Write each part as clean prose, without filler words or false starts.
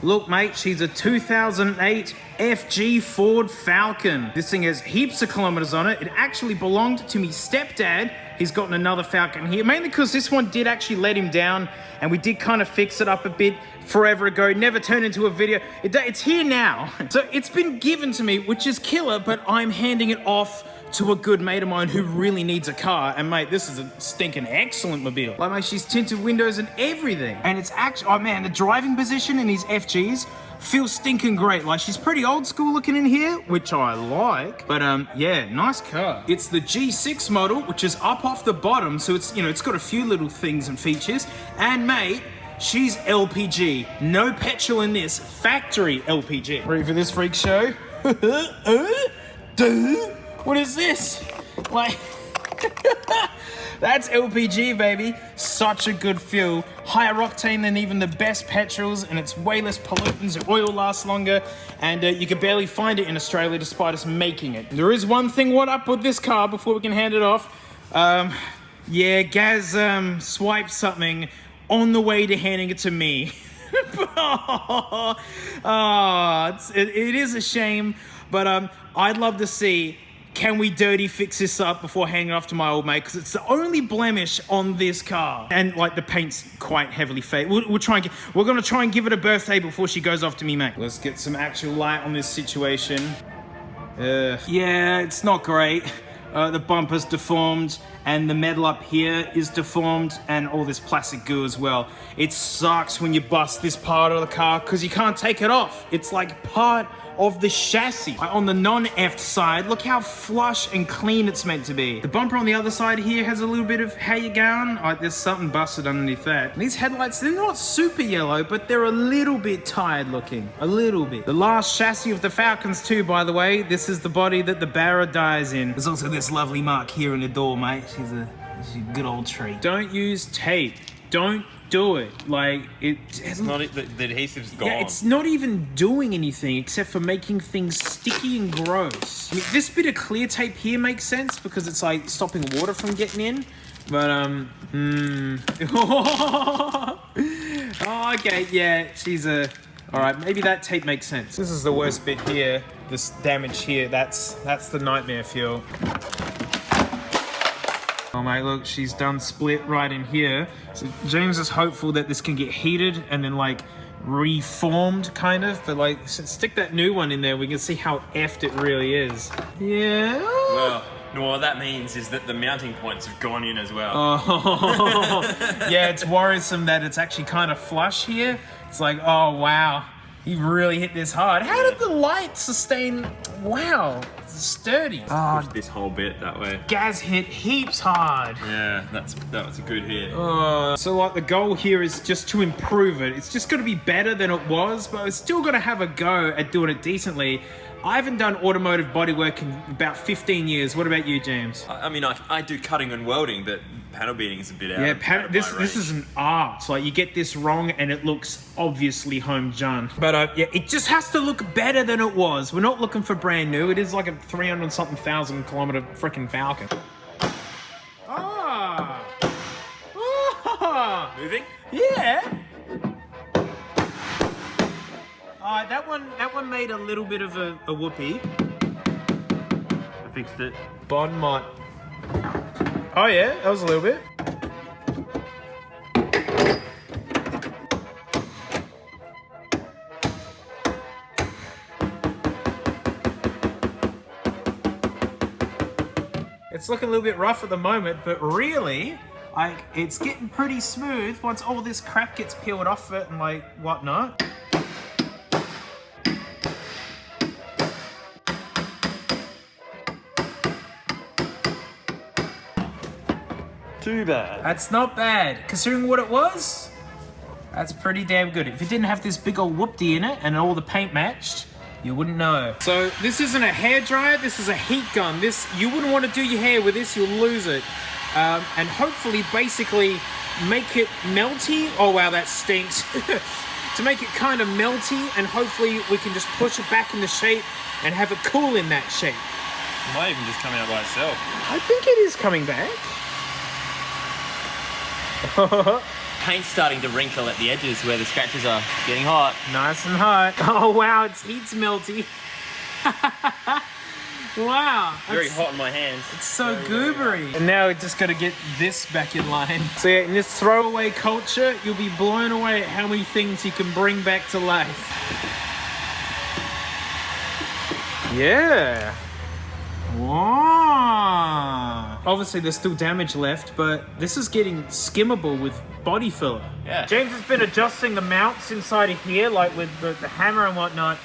Look, mate, she's a 2008 FG Ford Falcon. This thing has heaps of kilometers on it. It actually belonged to me stepdad. He's gotten another Falcon here, mainly because this one did actually let him down, and we did kind of fix it up a bit forever ago. It never turned into a video. It's here now. So it's been given to me, which is killer, but I'm handing it off to a good mate of mine who really needs a car. And mate, this is a stinking excellent mobile. Like, mate, she's tinted windows and everything. And it's actually, oh man, the driving position in these FGs feels stinking great. Like, she's pretty old school looking in here, which I like. But yeah, nice car. It's the G6 model, which is up off the bottom. So it's, you know, it's got a few little things and features. And mate, she's LPG. No petrol in this, factory LPG. Ready for this freak show? What is this? Like, that's LPG, baby. Such a good fuel. Higher octane than even the best petrols, and it's way less pollutants. The oil lasts longer, and you can barely find it in Australia despite us making it. There is one thing, what up with this car before we can hand it off. Yeah, Gaz swiped something on the way to handing it to me. It is a shame, but I'd love to see, can we dirty fix this up before handing it off to my old mate? Because it's the only blemish on this car. And like, the paint's quite heavily faded. We're gonna try and give it a birthday before she goes off to me, mate. Let's get some actual light on this situation. Yeah, it's not great. The bumper's deformed, and the metal up here is deformed, and all this plastic goo as well. It sucks when you bust this part of the car because you can't take it off. It's like part of the chassis. On the non-F side, look how flush and clean it's meant to be. The bumper on the other side here has a little bit of how you going. There's something busted underneath that. And these headlights, they're not super yellow, but they're a little bit tired looking. A little bit. The last chassis of the Falcons too, by the way. This is the body that the Barra dies in. There's also this lovely mark here in the door, mate. She's a good old treat. Don't use tape. Don't do it. Like, it's not, the adhesive's gone. Yeah, it's not even doing anything except for making things sticky and gross. I mean, this bit of clear tape here makes sense because it's like stopping water from getting in. But oh, okay, yeah, she's a. All right, maybe that tape makes sense. This is the worst bit here. This damage here. That's the nightmare fuel. Oh mate, look, she's done split right in here. So James is hopeful that this can get heated and then like reformed kind of, but like stick that new one in there, we can see how effed it really is. Yeah. Well, what that means is that the mounting points have gone in as well. Oh, yeah, it's worrisome that it's actually kind of flush here. It's like, oh wow, he really hit this hard. How did the light sustain? Wow. Sturdy. Push this whole bit that way. Gaz hit heaps hard. Yeah, that was a good hit. So like, the goal here is just to improve it. It's just got to be better than it was, but it's still got to have a go at doing it decently. I haven't done automotive bodywork in about 15 years. What about you, James? I mean, I do cutting and welding, but panel beating is a bit out. Yeah, this is an art. Like, you get this wrong and it looks obviously home done. But yeah, it just has to look better than it was. We're not looking for brand new. It is like a 300-something thousand kilometer freaking Falcon. Moving? Yeah. That one made a little bit of a whoopee. I fixed it. Bon mot. Oh yeah, that was a little bit. It's looking a little bit rough at the moment, but really, like, it's getting pretty smooth once all this crap gets peeled off it and like whatnot. Too bad. That's not bad. Considering what it was, that's pretty damn good. If it didn't have this big old whoopty in it and all the paint matched, you wouldn't know. So this isn't a hairdryer, this is a heat gun. This, you wouldn't want to do your hair with this, you'll lose it. And hopefully basically make it melty. Oh wow, that stinks. To make it kind of melty, and hopefully we can just push it back into shape and have it cool in that shape. It might even just come out by itself. I think it is coming back. Paint's starting to wrinkle at the edges where the scratches are getting hot. Nice and hot. Oh wow, it's heat's melty. Wow. Very hot on my hands. It's so goobery. And now we just got to get this back in line. So yeah, in this throwaway culture, you'll be blown away at how many things you can bring back to life. Yeah. Wow. Obviously there's still damage left, but this is getting skimmable with body filler. Yeah. James has been adjusting the mounts inside of here, like with the hammer and whatnot,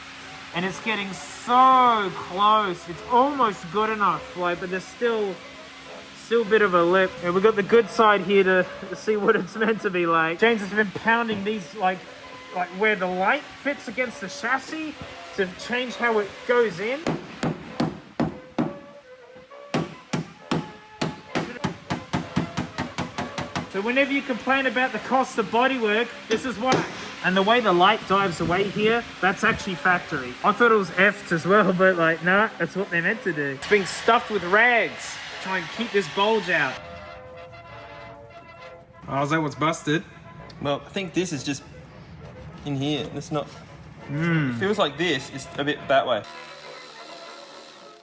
and it's getting so close. It's almost good enough, like, but there's still a bit of a lip. And we've got the good side here to see what it's meant to be like. James has been pounding these like where the light fits against the chassis to change how it goes in. So whenever you complain about the cost of bodywork, this is why. And the way the light dives away here, that's actually factory. I thought it was F'd as well, but like, nah, that's what they're meant to do. It's being stuffed with rags, try and keep this bulge out. Oh, is that what's busted? Well, I think this is just in here. It's not... It feels like this. It's a bit that way.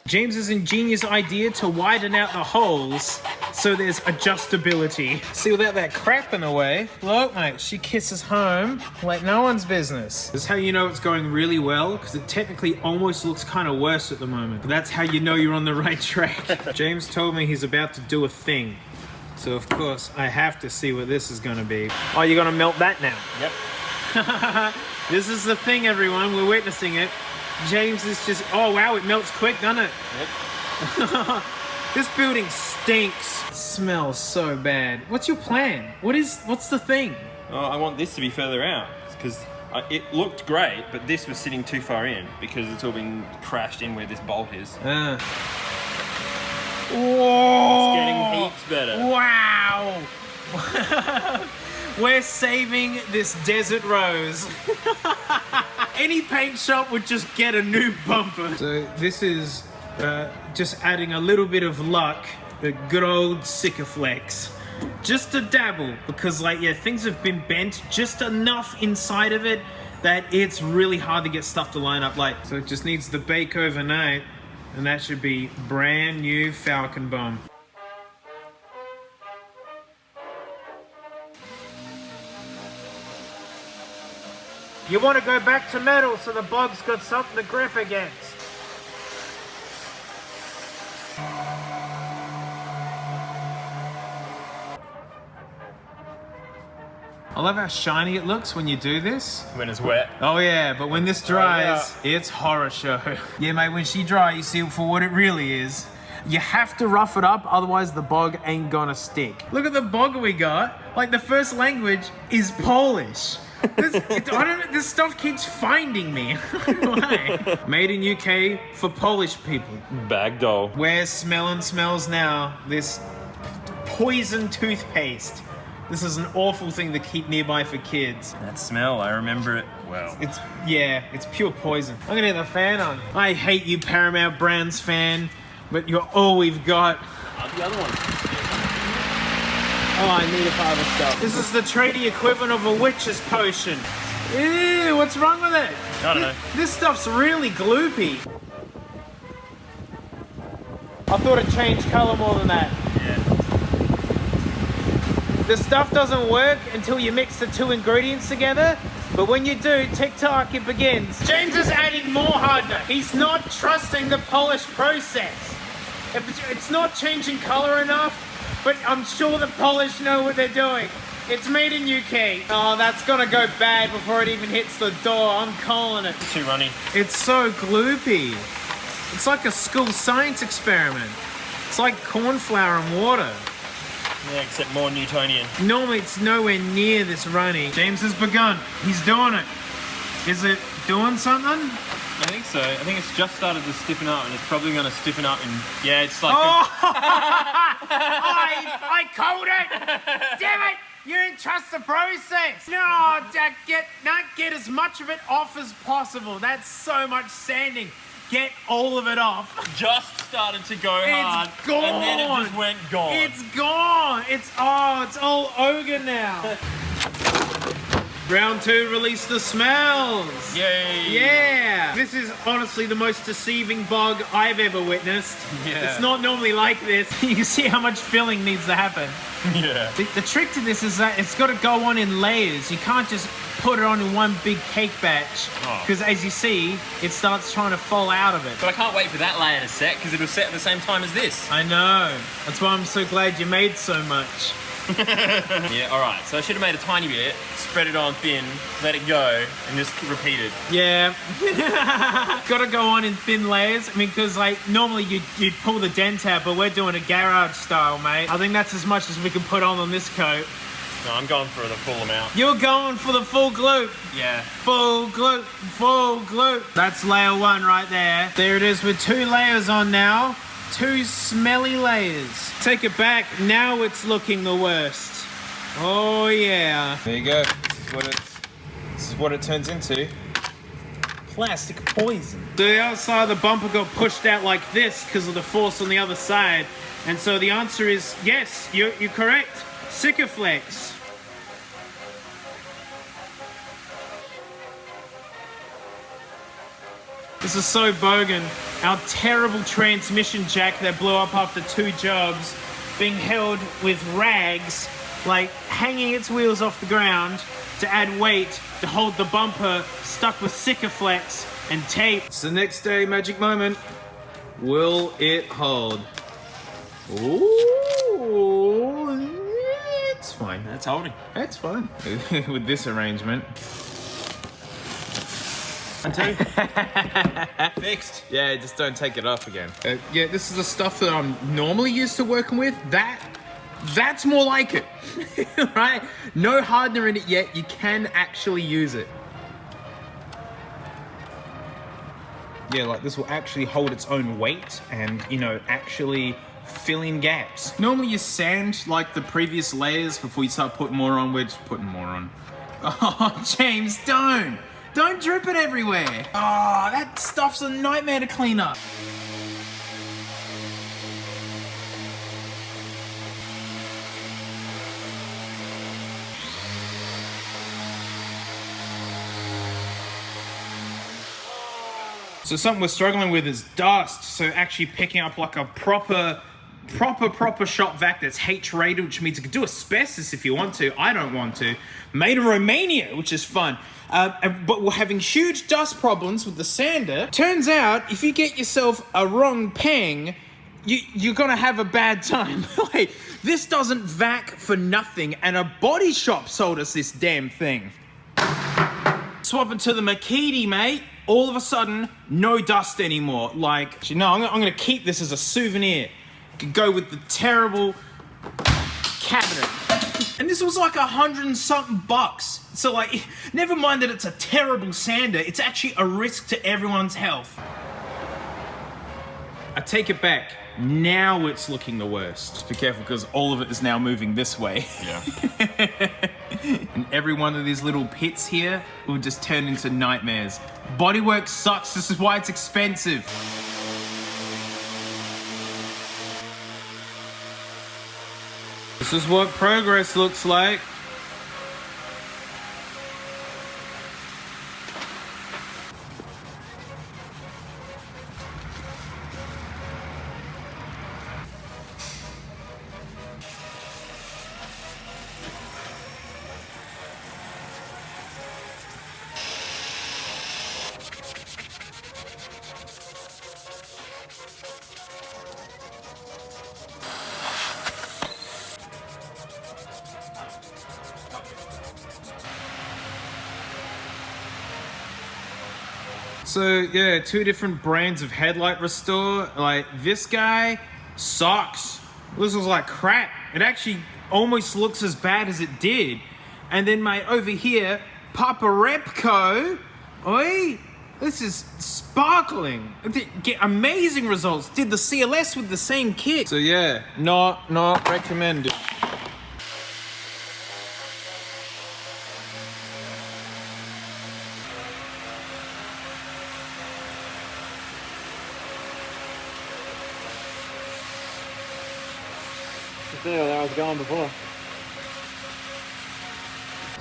James's ingenious idea to widen out the holes so there's adjustability. See, without that crap in the way, look mate, she kisses home like no one's business. This is how you know it's going really well, because it technically almost looks kind of worse at the moment. But that's how you know you're on the right track. James told me he's about to do a thing. So of course, I have to see what this is gonna be. Oh, you're gonna melt that now? Yep. This is the thing, everyone, we're witnessing it. James is just, oh wow, it melts quick, doesn't it? Yep. This building stinks. Smells so bad. What's your plan? What's the thing? Oh, I want this to be further out because it looked great, but this was sitting too far in because it's all been crashed in where this bolt is. Whoa! It's getting heaps better. Wow! We're saving this desert rose. Any paint shop would just get a new bumper. So this is just adding a little bit of luck, the good old Sikaflex. Just to dabble, because like, yeah, things have been bent just enough inside of it that it's really hard to get stuff to line up like. So it just needs to bake overnight, and that should be brand new Falcon bomb. You want to go back to metal so the bog's got something to grip against. I love how shiny it looks when you do this. When it's wet. Oh yeah, but when this dries, it's horror show. Yeah mate, when she dries, you see it for what it really is. You have to rough it up, otherwise the bog ain't gonna stick. Look at the bog we got. Like, the first language is Polish. This stuff keeps finding me. Why? Made in UK for Polish people. Bag doll. Where's smells now? This poison toothpaste. This is an awful thing to keep nearby for kids. That smell, I remember it well. It's pure poison. I'm gonna get the fan on. I hate you, Paramount Brands fan, but you're all we've got. The other one. Oh, I need it for other stuff. This is the tradie equivalent of a witch's potion. Ew, what's wrong with it? I don't know. This stuff's really gloopy. I thought it changed color more than that. Yeah. The stuff doesn't work until you mix the two ingredients together, but when you do, TikTok, it begins. James is adding more hardener. He's not trusting the polish process. It's not changing color enough, but I'm sure the Polish know what they're doing. It's made in UK. Oh, that's gonna go bad before it even hits the door. I'm calling it. Too runny. It's so gloopy. It's like a school science experiment. It's like corn flour and water. Yeah, except more Newtonian. Normally it's nowhere near this runny. James has begun. He's doing it. Is it doing something? I think so. I think it's just started to stiffen up, and it's probably going to stiffen up. And yeah, it's like. Oh! I called it! Damn it! You didn't trust the process. No, get as much of it off as possible. That's so much sanding. Get all of it off. Just started to go hard. It's gone. And then it just went gone. It's gone. It's all ogre now. Round 2, release the smells. Yay! Yeah! This is honestly the most deceiving bog I've ever witnessed. Yeah. It's not normally like this. You can see how much filling needs to happen. Yeah. The trick to this is that it's got to go on in layers. You can't just put it on in one big cake batch, because as you see, it starts trying to fall out of it. But I can't wait for that layer to set, because it'll set at the same time as this. I know. That's why I'm so glad you made so much. Yeah, alright, so I should have made a tiny bit, spread it on thin, let it go, and just repeat it. Yeah. Gotta go on in thin layers. I mean, because like normally you'd pull the dent out, but we're doing a garage style, mate. I think that's as much as we can put on this coat. No, I'm going for the full amount. You're going for the full glue. Yeah. Full glue, full glue. That's layer 1 right there. There it is with 2 layers on now. 2 smelly layers. Take it back. Now it's looking the worst. Oh yeah. There you go. This is what it turns into. Plastic poison. The outside of the bumper got pushed out like this because of the force on the other side. And so the answer is yes, you're correct. Sikaflex. This is so bogan. Our terrible transmission jack that blew up after 2 jobs being held with rags, like hanging its wheels off the ground to add weight to hold the bumper stuck with Sikaflex and tape. It's the next day, magic moment. Will it hold? Ooh, it's fine. That's holding. It's fine. With this arrangement. 1, 2. Fixed. Yeah, just don't take it off again. Yeah, this is the stuff that I'm normally used to working with. That's more like it, right? No hardener in it yet. You can actually use it. Yeah, like this will actually hold its own weight and, you know, actually fill in gaps. Normally you sand like the previous layers before you start putting more on. We're just putting more on. Oh, James, don't. Don't drip it everywhere. Oh, that stuff's a nightmare to clean up. So something we're struggling with is dust. So actually picking up like a proper shop vac that's H-rated, which means you can do asbestos if you want to. I don't want to. Made in Romania, which is fun. But we're having huge dust problems with the sander. Turns out, if you get yourself a wrong pang, you're gonna have a bad time. Like, this doesn't vac for nothing, and a body shop sold us this damn thing. Swapping to the Makiti, mate. All of a sudden, no dust anymore. Like, you know, I'm gonna keep this as a souvenir. It could go with the terrible cabinet. And this was like $100 and something bucks. So like, never mind that it's a terrible sander, it's actually a risk to everyone's health. I take it back. Now it's looking the worst. Just be careful because all of it is now moving this way. Yeah. And every one of these little pits here will just turn into nightmares. Bodywork sucks. This is why it's expensive. This is what progress looks like. So yeah, 2 different brands of headlight restore. Like this guy sucks. This was like crap. It actually almost looks as bad as it did. And then mate, over here, Papa Repco. Oi, this is sparkling. Get amazing results. Did the CLS with the same kit. So yeah, not recommended. There I was going before.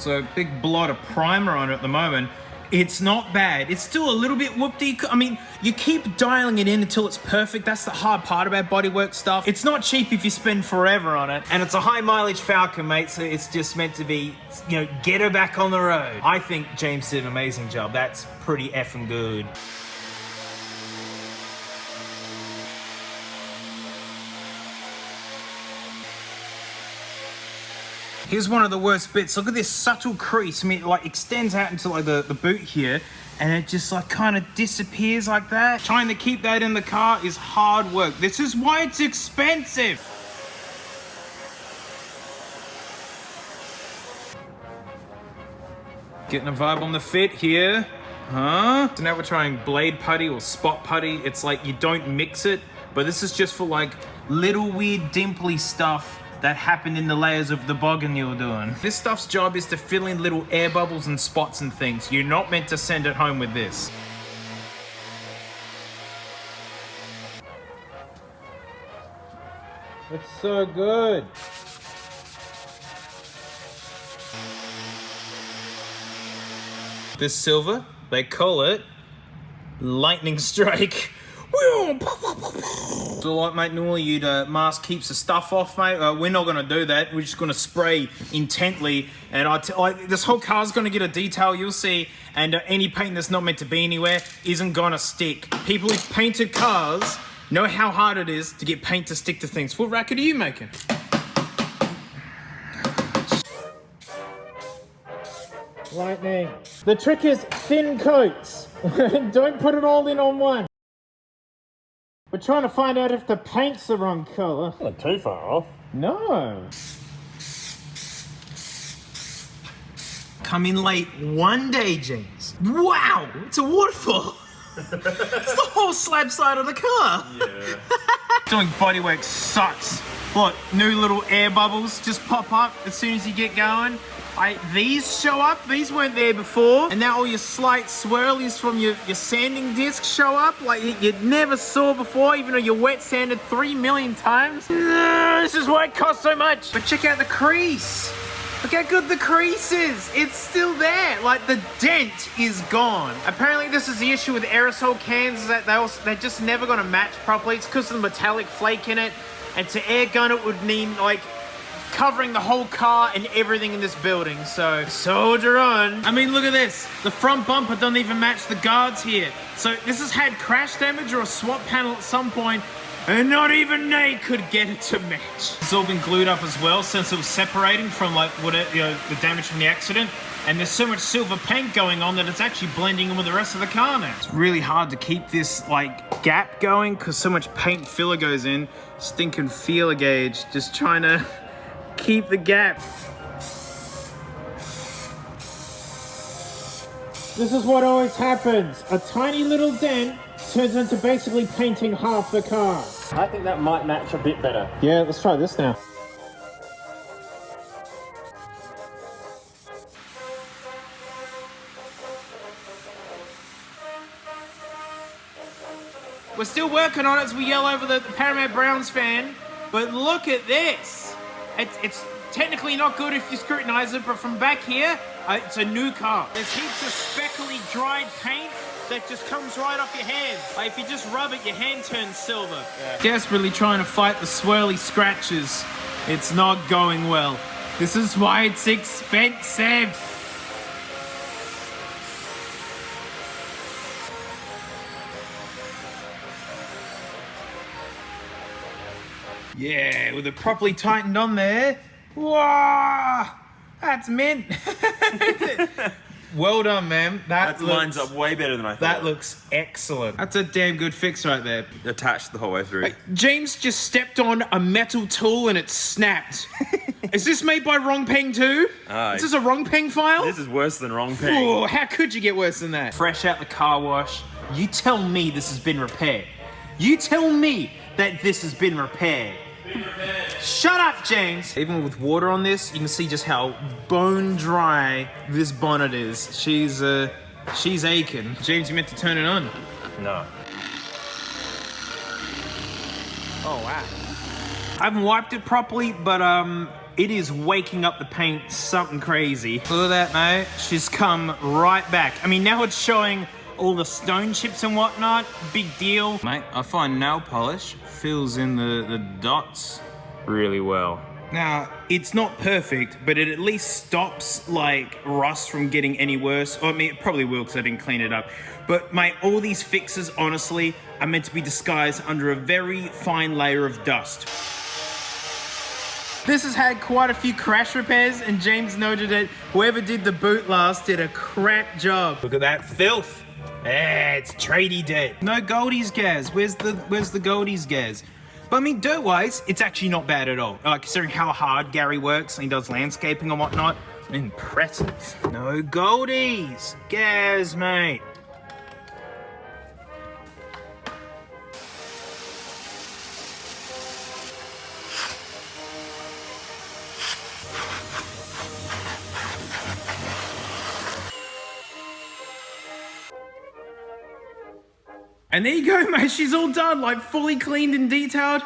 So big blot of primer on it at the moment. It's not bad. It's still a little bit whoopty. I mean, you keep dialing it in until it's perfect. That's the hard part about bodywork stuff. It's not cheap if you spend forever on it. And it's a high mileage Falcon, mate, so it's just meant to be, you know, get her back on the road. I think James did an amazing job. That's pretty effing good. Here's one of the worst bits. Look at this subtle crease. I mean, it like extends out into like the boot here, and it just like kind of disappears like that. Trying to keep that in the car is hard work. This is why it's expensive. Getting a vibe on the fit here. Huh? So now we're trying blade putty or spot putty. It's like you don't mix it, but this is just for like little weird dimply stuff that happened in the layers of the boggin you're doing. This stuff's job is to fill in little air bubbles and spots and things. You're not meant to send it home with this. It's so good. This silver, they call it lightning strike. So like, mate, normally you'd mask keeps the stuff off, mate. We're not gonna do that. We're just gonna spray intently. And like, this whole car's gonna get a detail, you'll see. And any paint that's not meant to be anywhere isn't gonna stick. People who've painted cars know how hard it is to get paint to stick to things. What racket are you making? Lightning. The trick is thin coats. Don't put it all in on one. We're trying to find out if the paint's the wrong colour. Not too far off. No. Come in late one day, James. Wow, it's a waterfall. It's the whole slab side of the car. Yeah. Doing bodywork sucks. What, new little air bubbles just pop up as soon as you get going? These show up, these weren't there before, and now all your slight swirlies from your sanding disc show up like you never saw before, even though you wet sanded 3 million times. This is why it costs so much. But check out the crease. Look how good the crease is. It's still there. Like, the dent is gone. Apparently this is the issue with aerosol cans, is that they're just never gonna match properly. It's because of the metallic flake in it, and to air gun it would mean like covering the whole car and everything in this building. So soldier on. I mean, look at this. The front bumper doesn't even match the guards here. So this has had crash damage or a swap panel at some point, and not even they could get it to match. It's all been glued up as well since it was separating from like whatever, you know, the damage from the accident. And there's so much silver paint going on that it's actually blending in with the rest of the car now. It's really hard to keep this like gap going because so much paint filler goes in. Stinking feeler gauge, just trying to keep the gap. This is what always happens. A tiny little dent turns into basically painting half the car. I think that might match a bit better. Yeah, let's try this now. We're still working on it as we yell over the Paramount Browns fan, but look at this. It's technically not good if you scrutinize it, but from back here, it's a new car. There's heaps of speckly dried paint that just comes right off your hands. Like, if you just rub it, your hand turns silver. Yeah. Desperately trying to fight the swirly scratches. It's not going well. This is why it's expensive. Yeah, with it properly tightened on there. Whoa, that's mint. Well done, man. That lines up way better than I thought. That looks excellent. That's a damn good fix right there. Attached the whole way through. James just stepped on a metal tool and it snapped. Is this made by Wrong Peng too? Is this a Wrong Peng file? This is worse than Wrong Peng. Oh, how could you get worse than that? Fresh out the car wash. You tell me this has been repaired. You tell me that this has been repaired. Shut up, James. Even with water on this, you can see just how bone dry this bonnet is. She's aching. James, you meant to turn it on. No. Oh, wow. I haven't wiped it properly, but It is waking up the paint something crazy. Look at that, mate. She's come right back. I mean, now it's showing all the stone chips and whatnot. Big deal. Mate, I find nail polish fills in the dots really well. Now, it's not perfect, but it at least stops like rust from getting any worse. Or, I mean, it probably will because I didn't clean it up. But mate, all these fixes, honestly, are meant to be disguised under a very fine layer of dust. This has had quite a few crash repairs, and James noted that whoever did the boot last did a crap job. Look at that filth. It's tradie dead. No Goldie's Gaz. Where's the Goldie's Gaz? But I mean, dirt-wise, it's actually not bad at all. Considering how hard Gary works and he does landscaping and whatnot, impressive. No Goldies. Gaz, mate. And there you go, mate. She's all done, like fully cleaned and detailed.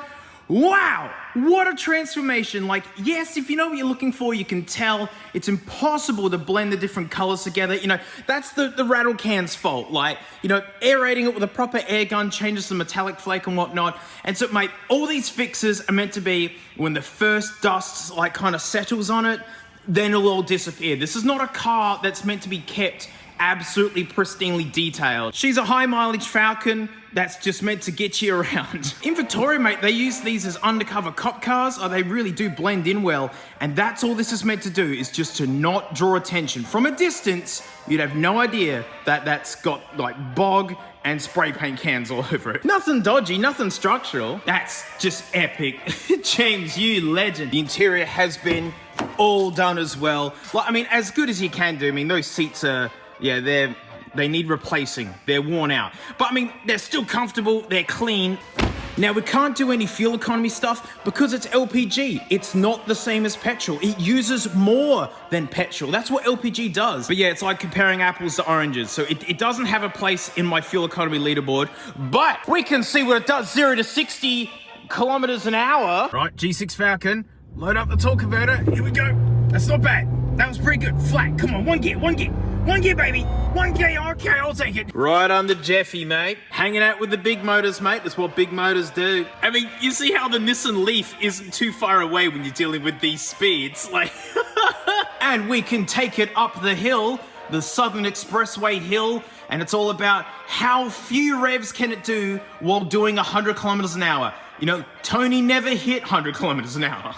Wow, what a transformation. Like, yes, if you know what you're looking for, you can tell. It's impossible to blend the different colors together. You know, that's the rattle can's fault. Like, you know, aerating it with a proper air gun changes the metallic flake and whatnot. And so, mate, all these fixes are meant to be when the first dust, like, kind of settles on it, then it'll all disappear. This is not a car that's meant to be kept absolutely pristinely detailed. She's a high mileage Falcon that's just meant to get you around. In Victoria, mate, they use these as undercover cop cars. They really do blend in well. And that's all this is meant to do, is just to not draw attention. From a distance, you'd have no idea that that's got like bog and spray paint cans all over it. Nothing dodgy, nothing structural. That's just epic. James, you legend. The interior has been all done as well. Like, I mean, as good as you can do. I mean, those seats are, yeah, they need replacing. They're worn out. But I mean, they're still comfortable, they're clean. Now, we can't do any fuel economy stuff because it's LPG. It's not the same as petrol. It uses more than petrol. That's what LPG does. But yeah, it's like comparing apples to oranges. So it doesn't have a place in my fuel economy leaderboard, but we can see what it does, 0 to 60 kilometers an hour. Right, G6 Falcon, load up the torque converter. Here we go. That's not bad. That was pretty good. Flat, come on, one gear. 1 gear, baby. 1 gear, okay, I'll take it. Right under Jeffy, mate. Hanging out with the big motors, mate. That's what big motors do. I mean, you see how the Nissan Leaf isn't too far away when you're dealing with these speeds. Like, and we can take it up the hill, the Southern Expressway hill, and it's all about how few revs can it do while doing 100 kilometers an hour. You know, Tony never hit 100 kilometers an hour.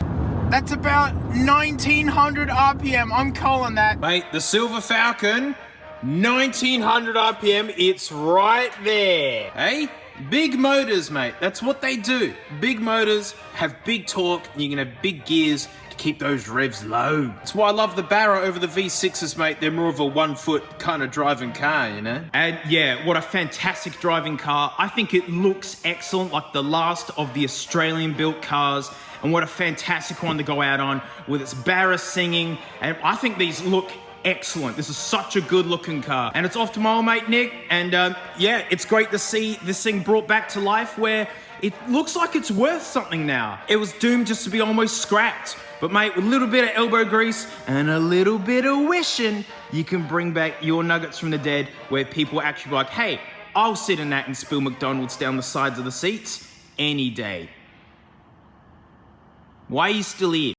That's about 1900 RPM. I'm calling that. Mate, the Silver Falcon, 1900 RPM. It's right there. Hey? Big motors, mate. That's what they do. Big motors have big torque, and you can have big gears to keep those revs low. That's why I love the Barra over the V6s, mate. They're more of a 1 foot kind of driving car, you know? And yeah, what a fantastic driving car. I think it looks excellent, like the last of the Australian built cars. And what a fantastic one to go out on with its Barra singing. And I think these look excellent. This is such a good looking car. And it's off to my old mate Nick. And yeah, it's great to see this thing brought back to life where it looks like it's worth something now. It was doomed just to be almost scrapped. But mate, with a little bit of elbow grease and a little bit of wishing, you can bring back your nuggets from the dead where people actually be like, hey, I'll sit in that and spill McDonald's down the sides of the seats any day. Why are you still here?